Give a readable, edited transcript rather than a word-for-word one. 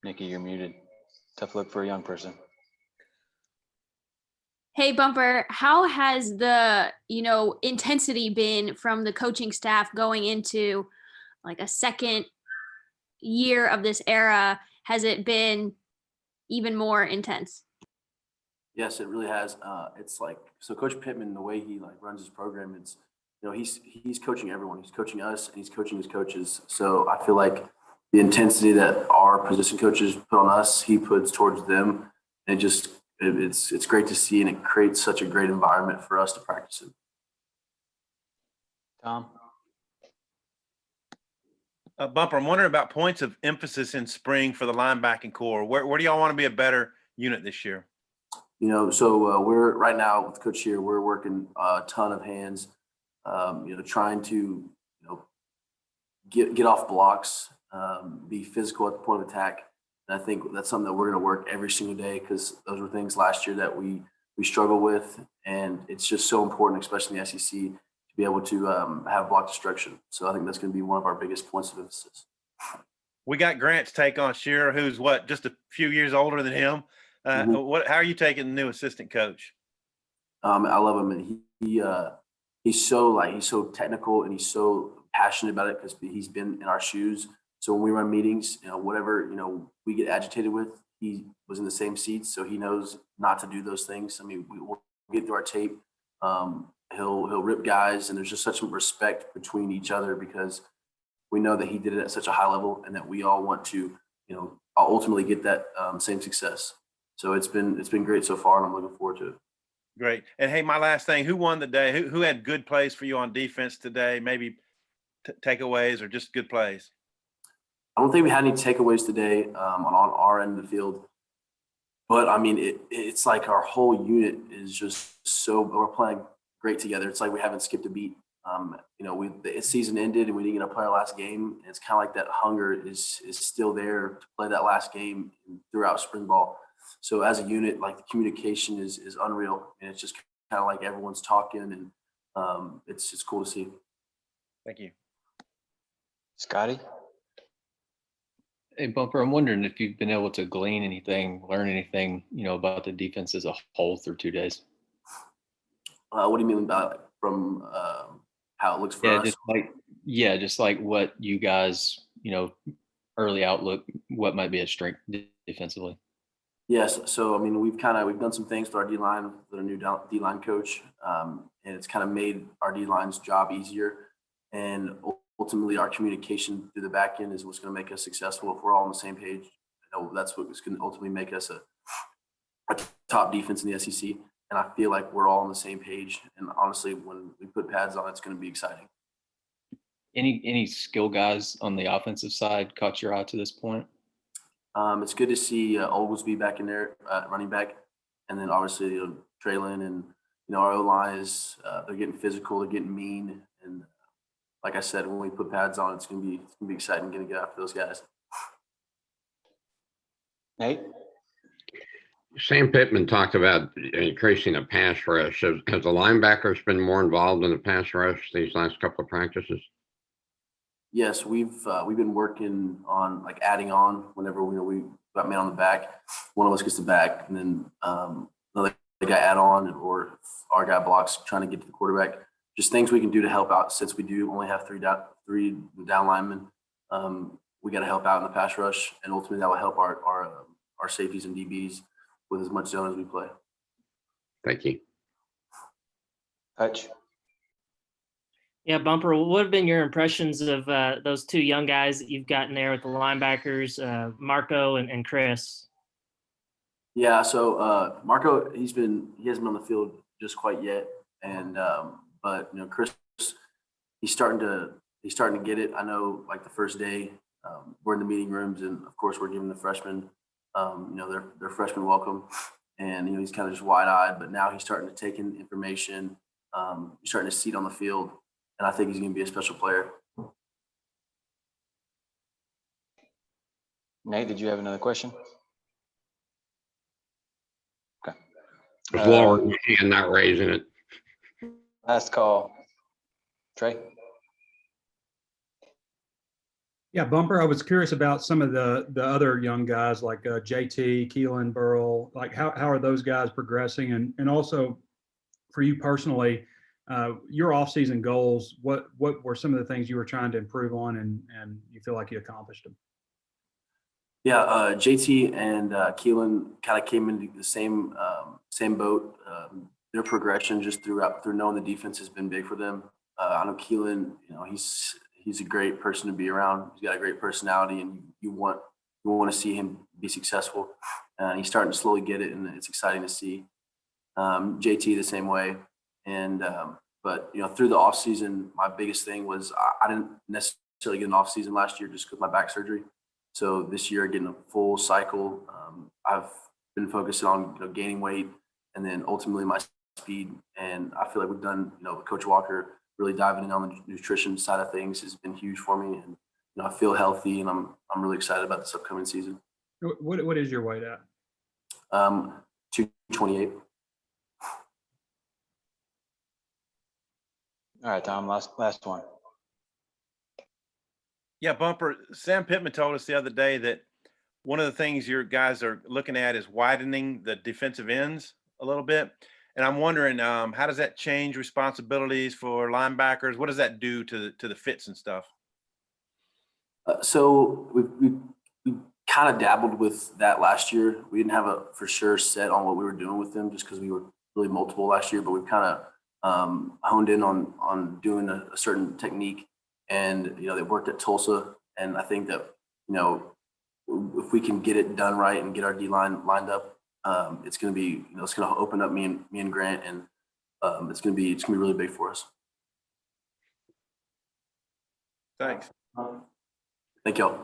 Nikki, you're muted. Tough look for a young person. Hey, Bumper, how has the, intensity been from the coaching staff going into like a second year of this era? Has it been even more intense? Yes, it really has. It's like, so Coach Pittman, the way he like runs his program, it's, he's coaching everyone. He's coaching us and he's coaching his coaches. So I feel like the intensity that our position coaches put on us, he puts towards them. And it's great to see, and it creates such a great environment for us to practice in. Tom? Bumper, I'm wondering about points of emphasis in spring for the linebacking core. Where do y'all want to be a better unit this year? We're right now with Coach here, we're working a ton of hands, trying to, get off blocks, be physical at the point of attack. And I think that's something that we're going to work every single day, because those were things last year that we struggle with. And it's just so important, especially in the SEC, to be able to have block destruction. So I think that's going to be one of our biggest points of emphasis. We got Grant's take on Shearer, who's just a few years older than him. How are you taking the new assistant coach? I love him, and he's so technical, and he's so passionate about it because he's been in our shoes. So when we run meetings, whatever we get agitated with, he was in the same seats, so he knows not to do those things. I mean, we'll get through our tape. He'll rip guys, and there's just such respect between each other because we know that he did it at such a high level, and that we all want to ultimately get that same success. So it's been great so far, and I'm looking forward to it. Great. And hey, my last thing: who won the day? Who had good plays for you on defense today? Maybe takeaways or just good plays? I don't think we had any takeaways today on our end of the field, but I mean, it's like our whole unit is just we're playing great together. It's like we haven't skipped a beat. The season ended and we didn't get to play our last game. And it's kind of like that hunger is still there to play that last game throughout spring ball. So as a unit, like the communication is unreal, and it's just kind of like everyone's talking, and it's cool to see. Thank you. Scotty? Hey, Bumper, I'm wondering if you've been able to glean anything, learn anything, about the defense as a whole through 2 days. What do you mean about from how it looks for us? Just like what you guys, early outlook, what might be a strength defensively. Yes. So, I mean, we've done some things to our D-line with our new D-line coach, and it's kind of made our D-line's job easier. And ultimately, our communication through the back end is what's going to make us successful. If we're all on the same page, that's what's going to ultimately make us a top defense in the SEC. And I feel like we're all on the same page. And honestly, when we put pads on, it's going to be exciting. Any skill guys on the offensive side caught your eye to this point? It's good to see Oglesby back in there, running back, and then obviously Traylon and our O-line is they're getting physical, they're getting mean, and like I said, when we put pads on, it's gonna be exciting getting to get after those guys. Nate? Sam Pittman talked about increasing the pass rush. Has the linebackers been more involved in the pass rush these last couple of practices? Yes, we've been working on like adding on whenever we got man on the back. One of us gets the back, and then another guy add on, or our guy blocks trying to get to the quarterback. Just things we can do to help out, since we do only have three down linemen. We got to help out in the pass rush, and ultimately that will help our safeties and DBs with as much zone as we play. Thank you. Hutch? Yeah, Bumper, what have been your impressions of those two young guys that you've gotten there with the linebackers, Marco and Chris? Yeah, so Marco, he hasn't been on the field just quite yet, and but Chris, he's starting to get it. I know, like the first day, we're in the meeting rooms, and of course we're giving the freshmen, their freshman welcome, and he's kind of just wide-eyed, but now he's starting to take in information. He's starting to see it on the field. And I think he's going to be a special player. Nate, did you have another question? Okay. Just lowering your hand, not raising it. Last call. Trey? Yeah, Bumper, I was curious about some of the other young guys like JT, Keelan, Burl. Like how are those guys progressing? And also for you personally, your off-season goals, what were some of the things you were trying to improve on and you feel like you accomplished them? Yeah, JT and Keelan kind of came into the same boat. Their progression just through knowing the defense has been big for them. I know Keelan, he's a great person to be around. He's got a great personality, and you want to see him be successful. He's starting to slowly get it, and it's exciting to see. JT the same way, and but through the off season, my biggest thing was I didn't necessarily get an off season last year just because of my back surgery. So this year, getting a full cycle, I've been focusing on gaining weight, and then ultimately my speed. And I feel like we've done, with Coach Walker really diving in on the nutrition side of things has been huge for me. And I feel healthy, and I'm really excited about this upcoming season. What is your weight at? 228. All right, Tom, last one. Yeah, Bumper, Sam Pittman told us the other day that one of the things your guys are looking at is widening the defensive ends a little bit. And I'm wondering, how does that change responsibilities for linebackers? What does that do to the fits and stuff? So we kind of dabbled with that last year. We didn't have a for sure set on what we were doing with them just because we were really multiple last year, but we've kind of honed in on doing a certain technique. And, they worked at Tulsa. And I think that, if we can get it done right and get our D-line lined up, it's going to be, it's going to open up me and Grant, and it's going to be really big for us. Thanks. Thank y'all.